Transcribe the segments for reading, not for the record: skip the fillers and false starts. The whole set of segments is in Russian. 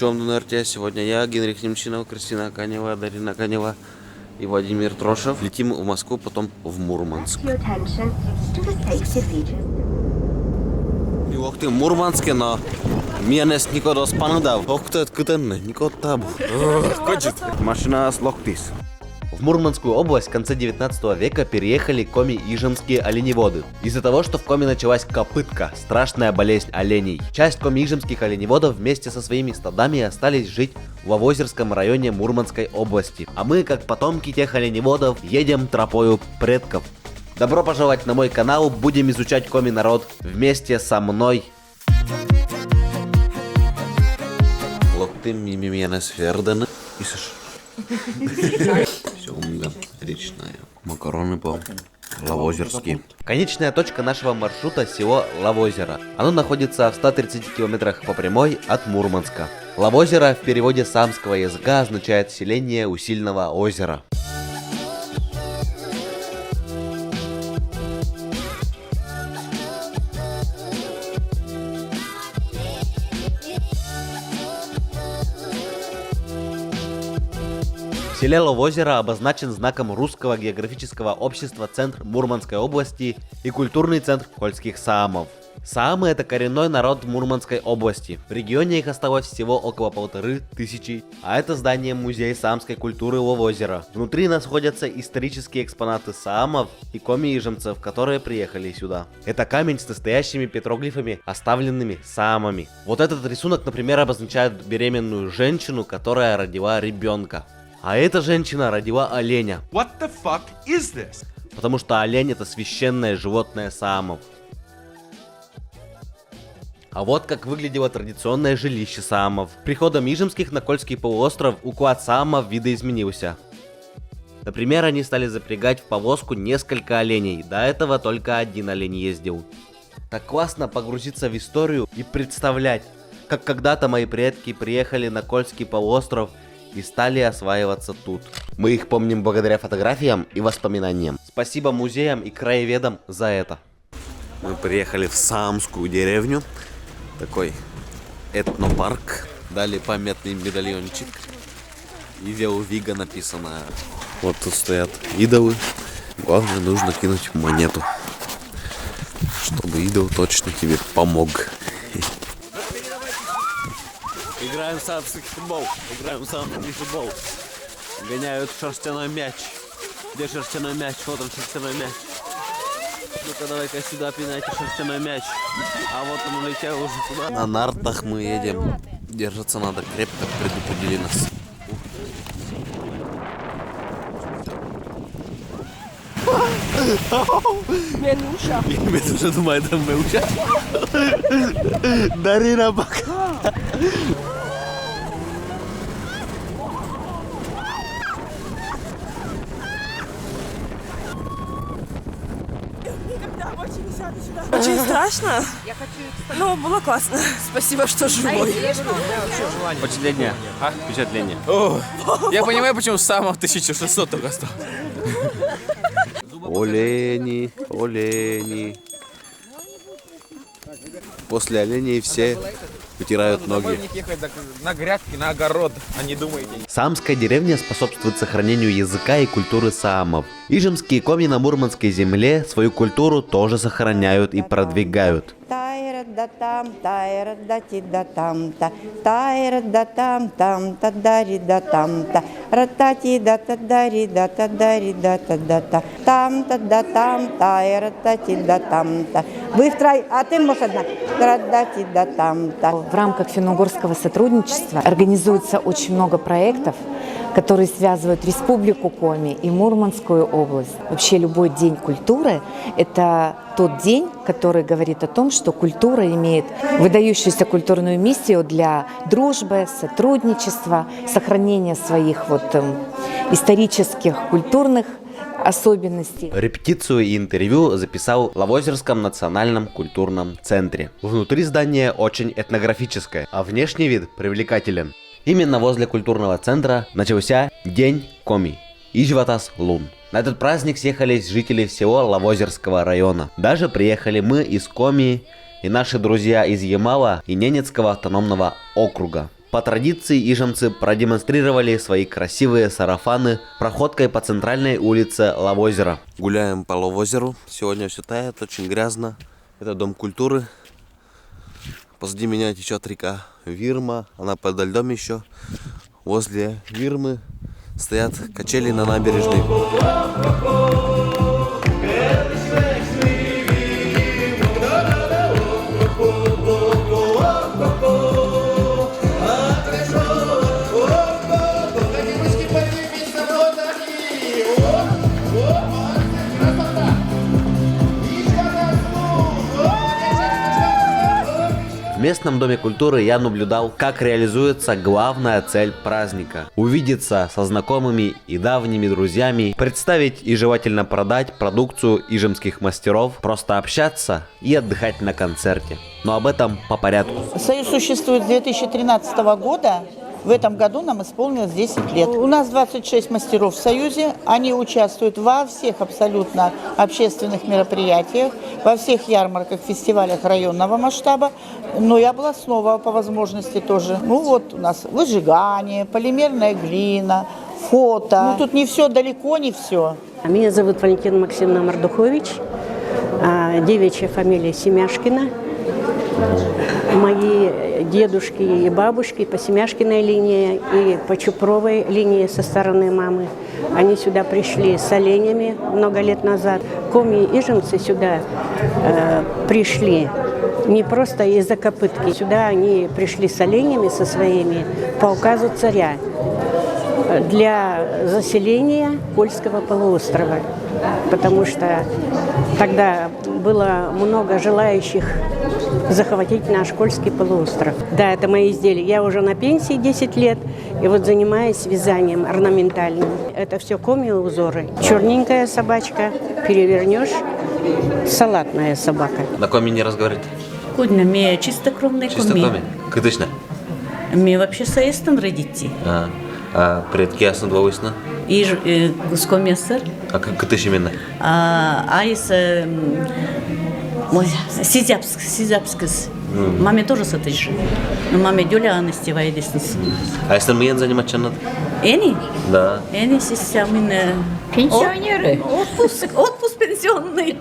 Путем на РТ. Сегодня я, Генрих Немчинов, Кристина Канева, Дарина Канева и Владимир Трошев. Летим в Москву, потом в Мурманск. Ох ты, Мурманске, но Мианес никого спанадав. Ох ты, откуда-то, никого табу. Машина с локтис. В Мурманскую область в конце 19 века переехали коми-ижемские оленеводы. Из-за того, что в Коми началась копытка, страшная болезнь оленей. Часть коми-ижемских оленеводов вместе со своими стадами остались жить в Лавозерском районе Мурманской области. А мы, как потомки тех оленеводов, едем тропою предков. Добро пожаловать на мой канал, будем изучать коми-народ вместе со мной. Локты мимимианес верден. Исыш. Семга речная. Макароны по-лавозерски. Конечная точка нашего маршрута — село Лавозеро. Оно находится в 130 километрах по прямой от Мурманска. Лавозеро в переводе с самского языка означает селение у сильного озера. В селе Лавозеро обозначен знаком Русского географического общества центр Мурманской области и культурный центр польских саамов. Саамы — это коренной народ Мурманской области. В регионе их осталось всего около 1500, а это здание музея саамской культуры Лавозеро. Внутри находятся исторические экспонаты саамов и коми-ижемцев, которые приехали сюда. Это камень с настоящими петроглифами, оставленными саамами. Вот этот рисунок, например, обозначает беременную женщину, которая родила ребенка. А эта женщина родила оленя. What the fuck is this? Потому что олень — это священное животное саамов. А вот как выглядело традиционное жилище саамов. Приходом ижемских на Кольский полуостров уклад саамов видоизменился. Например, они стали запрягать в повозку несколько оленей. До этого только один олень ездил. Так классно погрузиться в историю и представлять, как когда-то мои предки приехали на Кольский полуостров и стали осваиваться тут. Мы их помним благодаря фотографиям и воспоминаниям. Спасибо музеям и краеведам за это. Мы приехали в Саамскую деревню. Такой этнопарк. Дали памятный медальончик. И Велвига написано. Вот тут стоят идолы. Главное, нужно кинуть монету, чтобы идол точно тебе помог. Играем в саамский футбол. Играем в саамский футбол. Гоняют шерстяной мяч. Где шерстяной мяч? Вот он, шерстяной мяч. Ну-ка, давай-ка сюда пинайте шерстяной мяч. А вот он улетел уже туда. На нартах мы едем. Держаться надо крепко, предупредили нас. Мелюша. Мелюша думает, это Мелюша. Дарина пока. Очень страшно, но было классно. Спасибо, что живой. Впечатление. Впечатление. Я понимаю, почему самого 1600 только стал. Олени, олени. После оленей все вытирают ноги. На грядки, на огород, а не думайте. Саамская деревня способствует сохранению языка и культуры саамов. Ижемские коми на Мурманской земле свою культуру тоже сохраняют и продвигают. В рамках финно-угорского сотрудничества организуется очень много проектов, которые связывают Республику Коми и Мурманскую область. Вообще любой день культуры – это тот день, который говорит о том, что культура имеет выдающуюся культурную миссию для дружбы, сотрудничества, сохранения своих исторических, культурных особенностей. Репетицию и интервью записал в Лавозерском национальном культурном центре. Внутри здание очень этнографическое, а внешний вид привлекателен. Именно возле культурного центра начался День Коми – Ижватас Лун. На этот праздник съехались жители всего Лавозерского района. Даже приехали мы из Коми и наши друзья из Ямала и Ненецкого автономного округа. По традиции ижемцы продемонстрировали свои красивые сарафаны проходкой по центральной улице Лавозера. Гуляем по Лавозеру. Сегодня все тает, очень грязно. Это дом культуры. Позади меня течет река Вирма. Она подо льдом еще. Возле Вирмы стоят качели на набережной. В местном доме культуры я наблюдал, как реализуется главная цель праздника – увидеться со знакомыми и давними друзьями, представить и желательно продать продукцию ижемских мастеров, просто общаться и отдыхать на концерте. Но об этом по порядку. Союз существует с 2013 года. В этом году нам исполнилось 10 лет. У нас 26 мастеров в Союзе. Они участвуют во всех абсолютно общественных мероприятиях, во всех ярмарках, фестивалях районного масштаба, но и областного по возможности тоже. Ну вот у нас выжигание, полимерная глина, фото. Ну, тут не все, далеко не все. Меня зовут Валентина Максимовна Мордухович, девичья фамилия Семяшкина. Мои дедушки и бабушки по Семяшкиной линии и по Чупровой линии со стороны мамы. Они сюда пришли с оленями много лет назад. Коми и ижемцы сюда пришли не просто из-за копытки. Сюда они пришли с оленями со своими по указу царя для заселения Кольского полуострова. Потому что тогда было много желающих захватить наш Кольский полуостров. Да, это мои изделия. Я уже на пенсии 10 лет, и вот занимаюсь вязанием орнаментальным. Это все коми-узоры. Черненькая собачка, перевернешь, салатная собака. На коми не разговаривайте? Кудна, ми чистокровный коми. Чистокровный? Кытычно? Ми вообще соестен родити. А предки ясно два высна? И гускоми сыр. А кытыч именно? Айс... Ой, Сизяпскис. Маме тоже сатыш. Но маме Дюля Анастева единственность. А если мы заниматься надо? Эни? Да. Эни сейчас Пенсионеры. Отпуск пенсионный.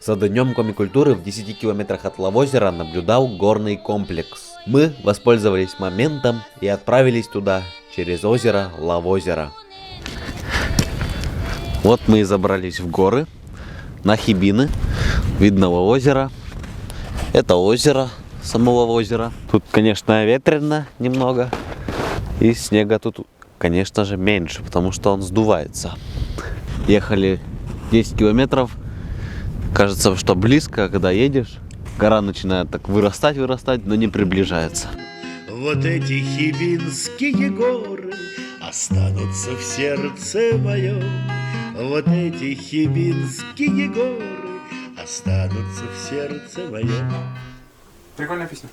За Днем комикультуры в 10 километрах от Лавозера наблюдал горный комплекс. Мы воспользовались моментом и отправились туда, через озеро Лавозера. Вот мы и забрались в горы, на Хибины, видного озера. Это озеро, самого озера. Тут, конечно, ветрено немного, и снега тут, конечно же, меньше, потому что он сдувается. Ехали 10 километров. Кажется, что близко, когда едешь, гора начинает так вырастать, но не приближается. Вот эти хибинские горы останутся в сердце моем. Вот эти хибинские горы останутся в сердце моем. Прикольная песня.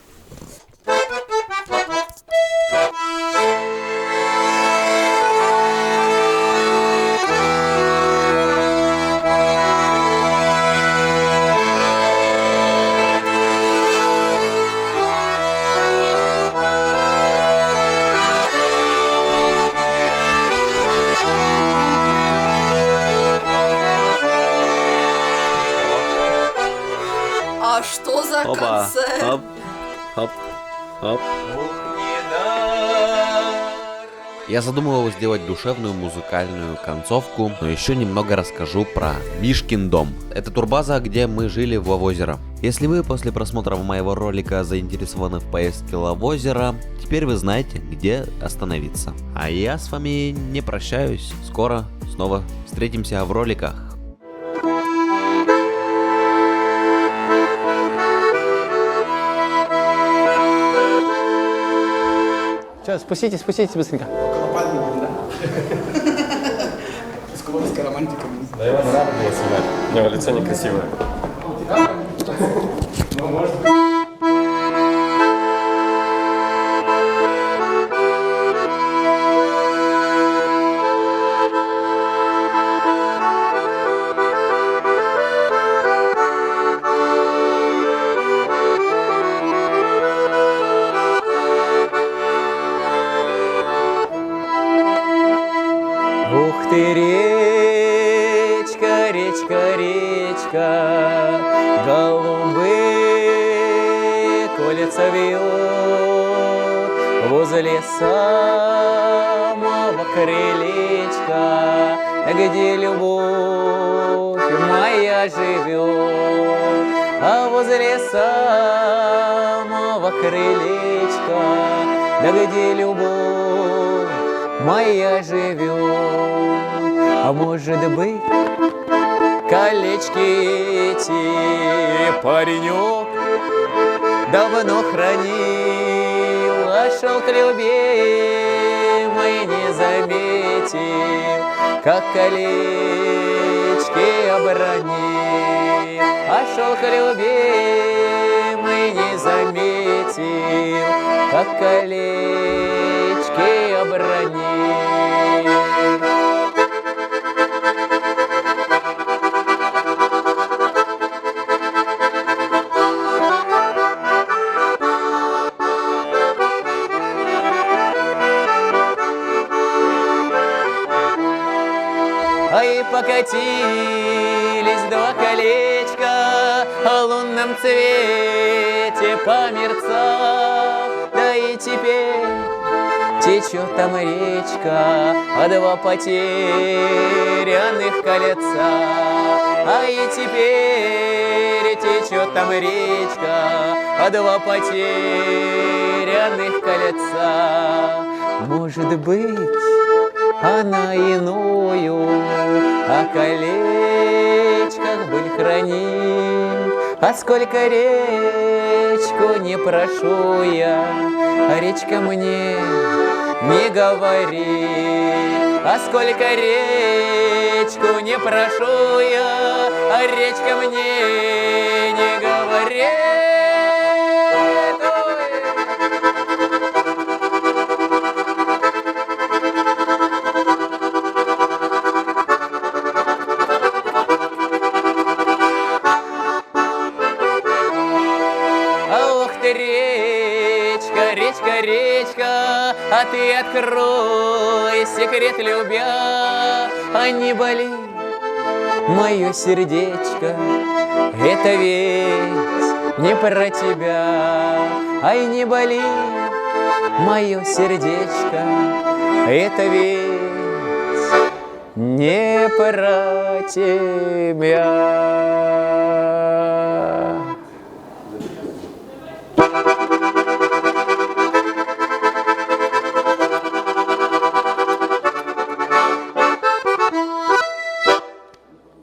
А что за концерт? Хоп, хоп, хоп. Я задумывал сделать душевную музыкальную концовку, но еще немного расскажу про Мишкин дом. Это турбаза, где мы жили в Лавозеро. Если вы после просмотра моего ролика заинтересованы в поездке Лавозера, теперь вы знаете, где остановиться. А я с вами не прощаюсь. Скоро снова встретимся в роликах. Сейчас, спуститесь быстренько. С романтиком. Да, его не надо было снимать. У него лицо некрасивое. голубые колется вьют возле самого крылечка, где любовь моя живет, а возле самого крылечка, да где любовь моя живет. А может быть, колечки эти паренек давно хранил, а шелк любимый не заметил, как колечки обронил, а шелк любимый не заметил, как колечки обронил. И покатились два колечка о лунном цвете померцав, да и теперь течет там речка, а два потерянных колеца. А и теперь течет там речка, а два потерянных колеца. Может быть, она иною о колечках быль хранит, а сколько речку не прошу я, а речка мне не говори, а сколько речку не прошу я, а речка мне не говори. Речка, речка, речка, а ты открой секрет, любя, а не боли мое сердечко. Это ведь не про тебя, ай, не боли мое сердечко. Это ведь не про тебя.